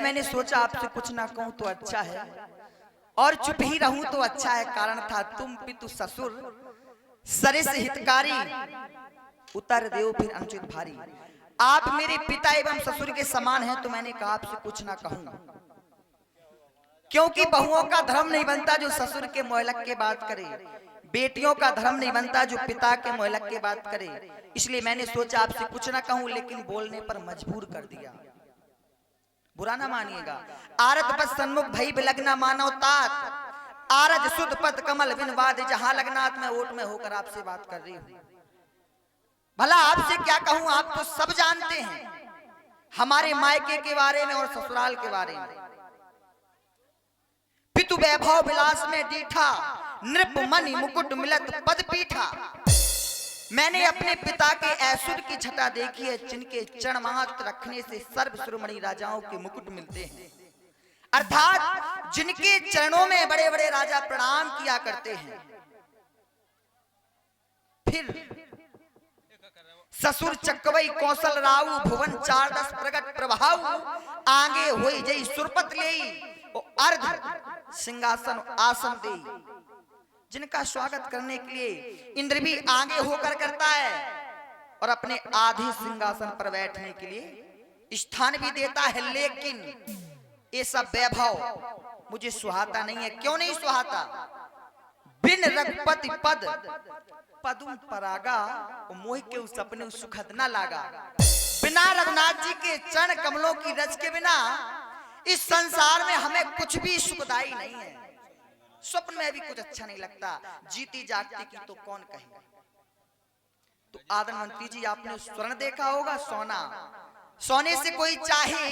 मैंने सोचा आपसे कुछ ना कहूं तो अच्छा है, और चुप ही रहूं तो अच्छा है। कारण था तुम पितु ससुर सरिस हितकारी, उतर देव फिर अनुचित भारी। आप मेरे पिता एवं ससुर के समान हैं, तो मैंने कहा आपसे कुछ ना कहूं, क्योंकि बहुओं का धर्म नहीं बनता जो ससुर के मोहलक के बात करे, बेटियों का धर्म नहीं बनता जो पिता के मोहलक के बात करे। इसलिए मैंने सोचा आपसे कुछ ना कहूं, लेकिन बोलने पर मजबूर कर दिया। बुरा ना मानिएगा। आरत बस सन्मुख भई बिलग्ना मानव तात, आरज सुध पद कमल बिन वाद जहां लगनाथ। मैं ओट में होकर आपसे बात कर रही हूं। भला आपसे क्या कहूं, आप तो सब जानते हैं हमारे मायके के बारे में और ससुराल के बारे में। पितु वैभव विलास में डीठा, नृप मणि मुकुट मिलत पद पीठा। मैंने अपने पिता के ऐश्वर्य की छटा देखी है, जिनके चरण मात्र रखने से सर्व शिरोमणि राजाओं के मुकुट मिलते हैं, अर्थात जिनके चरणों में बड़े बड़े राजा प्रणाम किया करते हैं। फिर ससुर चकवई कौशल राऊ, भुवन 410 प्रगट प्रभाव। आगे होई जई सुरपत लेई, अर्ध सिंहासन आसन दे। जिनका स्वागत करने के लिए इंद्र भी आगे होकर करता है, और अपने आधे सिंहासन पर बैठने के लिए स्थान भी देता है। लेकिन ये सब वैभव मुझे सुहाता नहीं है। क्यों नहीं सुहाता? बिन रघुपति पद पदुम परागा, मोह के उस अपने सुखद न लागा। बिना रघुनाथ जी के चरण कमलों की रज के बिना इस संसार में हमें कुछ भी सुखदाई नहीं है। स्वप्न में भी कुछ अच्छा नहीं लगता, जीती जागती की तो कौन कहे। तो आदरण मंत्री जी, आपने स्वर्ण देखा होगा, सोना। सोने से कोई चाहे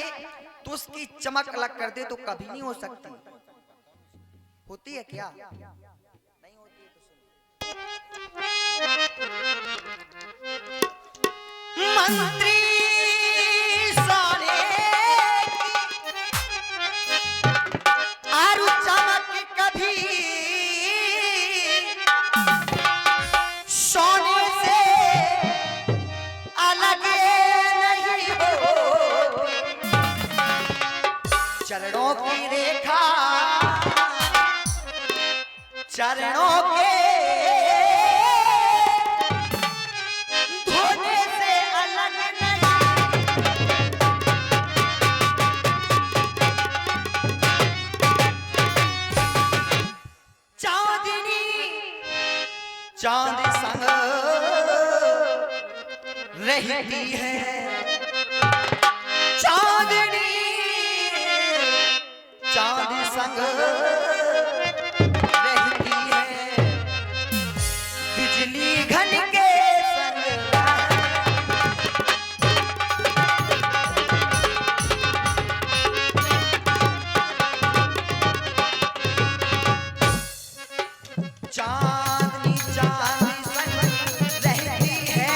तो उसकी चमक अलग कर दे तो कभी नहीं हो सकती। होती है क्या? नहीं होती है तो मंत्री सोने आरु चमक कभी सोने से अलग नहीं हो। चरणों की रेखा चरणों के धोने से अलग नहीं। चांदनी चांद संग रहती है, चांदनी चांद संग रहती है, बिजली घन के संग। चांदनी चांद संग रहती है,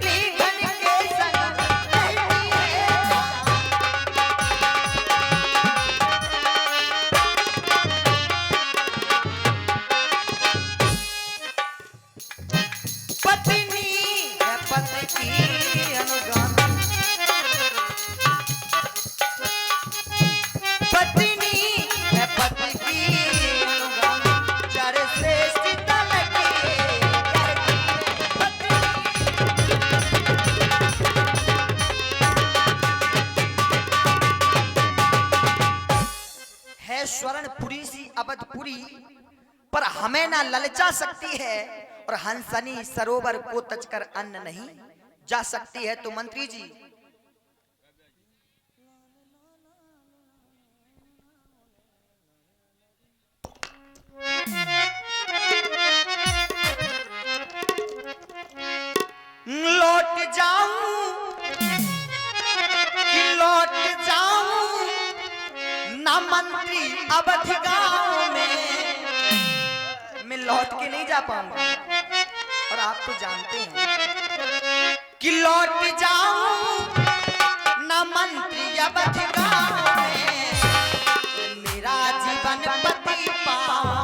बिजली घन के संग रहती है। पत्नी है पति की अनुगामी, पत्नी है पति की अनुगामी। चार श्रेष्ठ तल के है स्वर्णपुरी सी अवधपुरी, पर हमें ना ललचा सकती है, और हंसनी सरोवर को तजकर अन्न नहीं जा सकती है। तो मंत्री जी, लौट जाऊं कि लौट जाऊं ना मंत्री अवध गांव में, मैं लौट के नहीं जा पाऊंगा। और आप तो जानते हैं कि लौट जाऊं ना मंत्री अवध गांव में, मेरा जीवन पति पाऊं।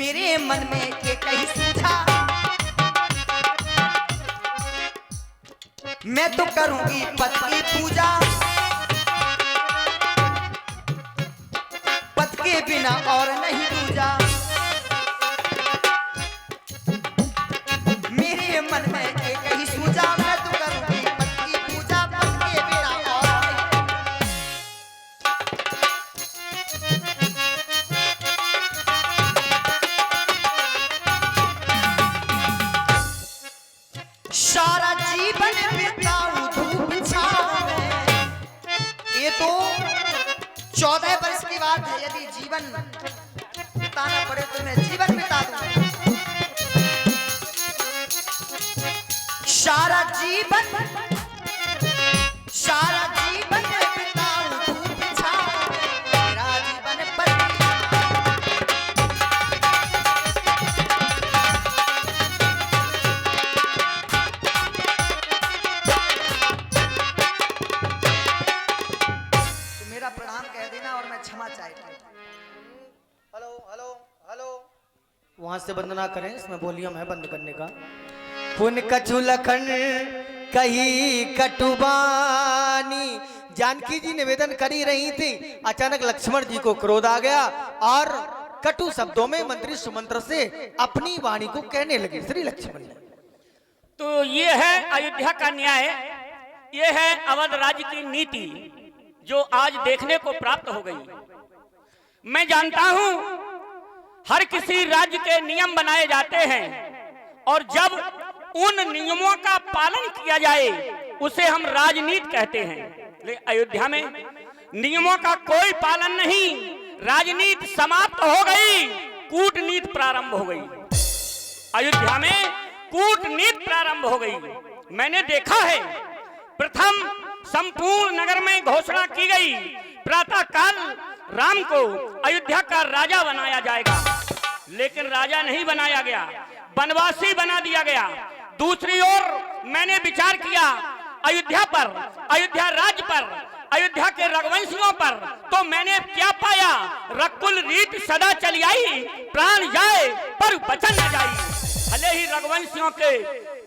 मेरे मन में एक ही सूझा, मैं तो करूंगी पद की पूजा, पद के बिना और नहीं पूजा। मेरे मन में एक ही सूझा, मैं तो करूंगी पद की पूजा, पद के बिना और नहीं। सारा जीवन बिताऊं धूप छांव में। ये तो 14 वर्ष की बात है। यदि जीवन बिताना पड़े तो मैं जीवन बिता दूं। सारा जीवन बिताऊं धूप छांव में, मेरा जीवन बदलिया। मेरा प्रणाम कह देना और मैं क्षमा चाहता हूं। हेलो हेलो हेलो, वहां से बंद ना करें, इसमें वॉल्यूम है बंद करने का। पुन कछु लखन कही कटुबानी, जानकी जी निवेदन करी रही थी, अचानक लक्ष्मण जी को क्रोध आ गया और कटु शब्दों में मंत्री सुमंत्र से अपनी वाणी को कहने लगे। श्री लक्ष्मण जी, तो ये है अयोध्या का न्याय, ये है अवध राज्य की नीति जो आज देखने को प्राप्त हो गई। मैं जानता हूं हर किसी राज्य के नियम बनाए जाते हैं और जब उन नियमों का पालन किया जाए उसे हम राजनीति कहते हैं। लेकिन अयोध्या में नियमों का कोई पालन नहीं, राजनीति समाप्त हो गई, कूटनीति प्रारंभ हो गई। अयोध्या में कूटनीति प्रारंभ हो गई। मैंने देखा है, प्रथम संपूर्ण नगर में घोषणा की गई, प्रातः काल राम को अयोध्या का राजा बनाया जाएगा, लेकिन राजा नहीं बनाया गया, वनवासी बना दिया गया। दूसरी ओर मैंने विचार किया अयोध्या पर, अयोध्या राज्य पर, अयोध्या के रघुवंशियों पर, तो मैंने क्या पाया, रकुल रीत सदा चली आई, प्राण जाए पर वचन न जाई। भले ही रघुवंशियों के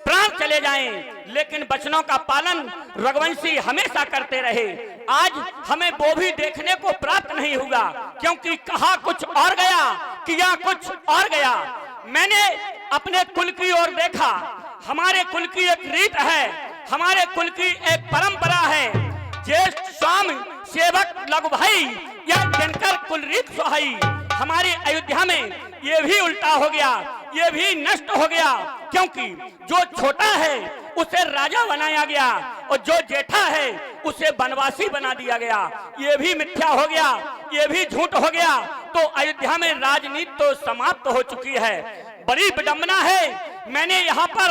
प्राण चले जाएं, लेकिन वचनों का पालन रघुवंशी हमेशा करते रहे। आज हमें वो भी देखने को प्राप्त नहीं हुआ, क्योंकि कहा कुछ और गया, किया कुछ और गया। मैंने अपने कुल की ओर देखा, हमारे कुल की एक रीत है, हमारे कुल की एक परंपरा है, ज्येष्ठ स्वामी सेवक लघु भाई या दिनकर कुल रीत सुहाई। हमारे अयोध्या में ये भी उल्टा हो गया, ये भी नष्ट हो गया, क्योंकि जो छोटा है उसे राजा बनाया गया और जो जेठा है उसे वनवासी बना दिया गया। ये भी मिथ्या हो गया, ये भी झूठ हो गया। तो अयोध्या में राजनीति तो समाप्त हो चुकी है। बड़ी विडंबना है। मैंने यहाँ पर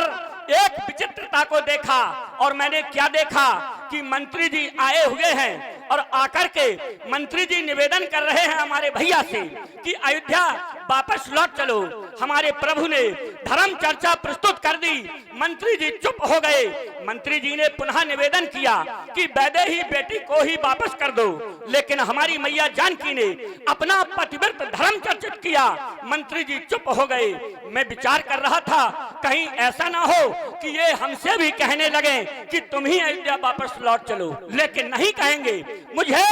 एक विचित्रता को देखा और मैंने क्या देखा कि मंत्री जी आए हुए हैं और आकर के मंत्री जी निवेदन कर रहे हैं हमारे भैया से कि अयोध्या वापस लौट चलो। हमारे प्रभु ने धर्म चर्चा प्रस्तुत कर दी, मंत्री जी चुप हो गए। मंत्री जी ने पुनः निवेदन किया कि वैदेही बेटी को ही वापस कर दो, लेकिन हमारी मैया जानकी ने अपना पतिव्रत धर्म चर्चित किया। मंत्री जी चुप हो गए। मैं विचार कर रहा था कहीं ऐसा ना हो कि ये हमसे भी कहने लगे कि तुम ही अयोध्या वापस लौट चलो, लेकिन नहीं कहेंगे। मुझे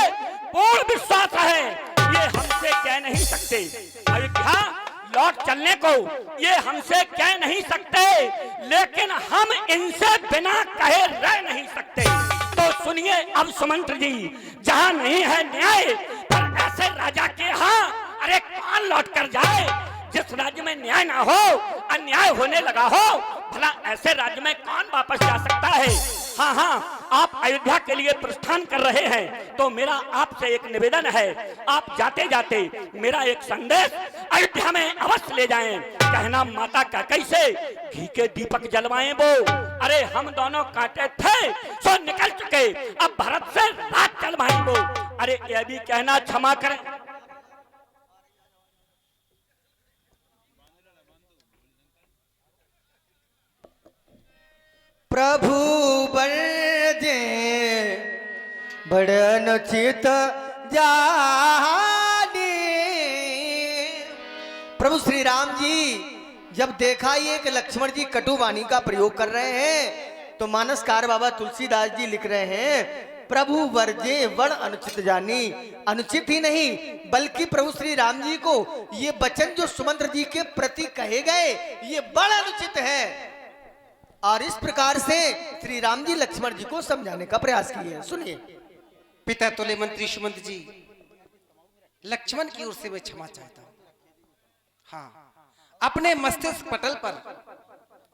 पूर्ण विश्वास है ये हमसे कह नहीं सकते, अयोध्या लौट चलने को ये हमसे कह नहीं सकते, लेकिन हम इनसे बिना कहे रह नहीं सकते। तो सुनिए अब सुमंत्र जी, जहाँ नहीं है न्याय पर ऐसे राजा के यहाँ अरे कौन लौट कर जाए। जिस राज्य में न्याय ना हो, अन्याय होने लगा हो, भला ऐसे राज्य में कौन वापस जा सकता है। हाँ हाँ, आप अयोध्या के लिए प्रस्थान कर रहे हैं, तो मेरा आपसे एक निवेदन है, आप जाते जाते मेरा एक संदेश अयोध्या में अवश्य ले जाएं। कहना माता का कैसे घी के दीपक जलवाएं वो, अरे हम दोनों कांटे थे सो निकल चुके, अब भरत से रात चलवाएं वो। अरे ये भी कहना क्षमा करें। प्रभु बरजे बड़न चित जानी। प्रभु प्रभु श्री राम जी जब देखा ये कि लक्ष्मण जी कटु वाणी का प्रयोग कर रहे हैं तो मानसकार बाबा तुलसीदास जी लिख रहे हैं, प्रभु वर्जे वण अनुचित जानी। अनुचित ही नहीं बल्कि प्रभु श्री राम जी को ये वचन जो सुमंत्र जी के प्रति कहे गए ये बड़ा अनुचित है। और इस प्रकार से श्री राम जी लक्ष्मण जी को समझाने का प्रयास किए। सुनिए। पिता तुल्य मंत्री सुमंत जी, लक्ष्मण की ओर से मैं क्षमा चाहता हूं। हाँ, अपने मस्तिष्क पटल पर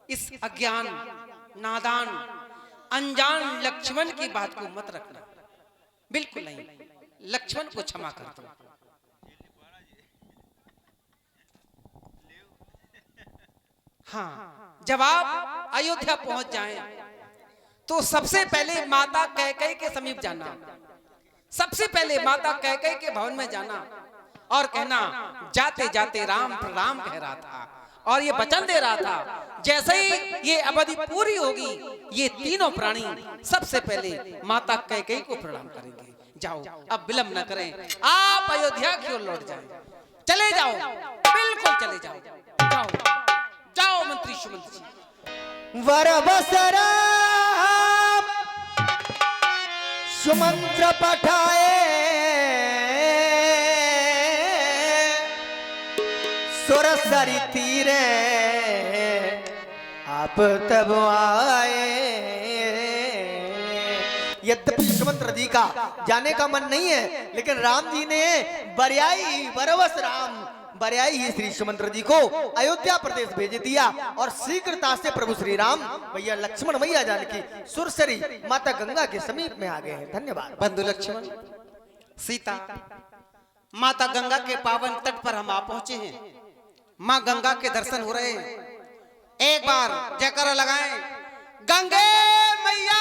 इस अज्ञान, नादान, अनजान लक्ष्मण की बात को मत रखना, बिल्कुल नहीं। लक्ष्मण को क्षमा कर दो। हाँ, जब आप अयोध्या पहुंच जाएं, तो सबसे पहले माता कैकेयी के समीप जाना। सबसे पहले माता कैकेयी के भवन में जाना और कहना, जाते जाते राम प्रणाम कह रहा था और ये वचन दे रहा था, जैसे ही ये अवधि पूरी होगी ये तीनों प्राणी सबसे पहले माता कैकेयी को प्रणाम करेंगे। जाओ, अब विलंब न करें, आप अयोध्या की ओर लौट जाएं। चले जाओ, बिल्कुल चले जाओ। जाओ जाओ मंत्री सुमंत जी। वरवसरा सुमंत्र पठाए सुरसरी तीरे आप तब आए। यद्यपि सुमंत्र जी का जाने का मन नहीं है, लेकिन राम जी ने बरियाई वरवस राम बरियाई ही श्री सुमंत्र जी को अयोध्या प्रदेश भेज दिया और शीघ्रता से प्रभु श्री राम भैया लक्ष्मण मैया जानकी सुरसरी माता गंगा के समीप में आ गए हैं। धन्यवाद। बंधु लक्ष्मण, सीता, माता गंगा के पावन तट पर हम आ पहुंचे हैं। माँ गंगा के दर्शन हो रहे हैं। एक बार जयकारा लगाएं, गंगे मैया